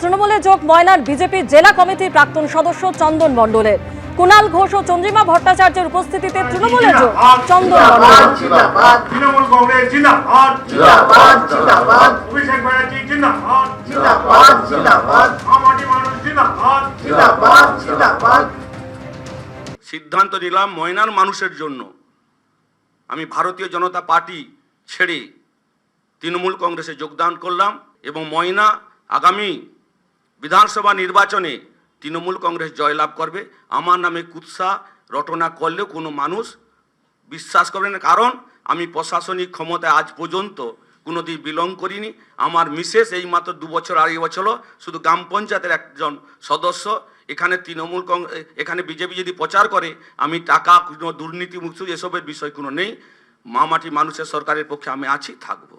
তৃণমূলে যোগ ময়নার বিজেপি জেলা কমিটির প্রাক্তন সদস্য চন্দন মণ্ডলের। কুণাল ঘোষ ও চন্দ্রিমা ভট্টাচার্যের উপস্থিতিতে তৃণমূলে যোগ চন্দন মণ্ডল। তৃণমূল কংগ্রেস জিন্দাবাদ, জিন্দাবাদ, জিন্দাবাদ। অভিষেক ব্যানার্জি জিন্দাবাদ, জিন্দাবাদ, জিন্দাবাদ। আমাটি মানুষ জিন্দাবাদ, জিন্দাবাদ, জিন্দাবাদ। সিদ্ধান্ত নিলাম ময়নার মানুষের জন্য আমি ভারতীয় জনতা পার্টি ছেড়ে তৃণমূল কংগ্রেসে যোগদান করলাম এবং ময়না আগামী বিধানসভা নির্বাচনে তৃণমূল কংগ্রেস জয়লাভ করবে। আমার নামে কুৎসা রটনা করলেও কোনো মানুষ বিশ্বাস করবে না, কারণ আমি প্রশাসনিক ক্ষমতায় আজ পর্যন্ত কোনোদিন বিলং করিনি। আমার মিসেস এই মাত্র 2 বছর 2.5 বছর হলো শুধু গ্রাম পঞ্চায়েতের একজন সদস্য। এখানে তৃণমূল এখানে বিজেপি যদি প্রচার করে আমি টাকা কোনো দুর্নীতি মুক্ত এসবের বিষয় কোনো নেই। মামাটি মানুষের সরকারের পক্ষে আমি আছি, থাকবো।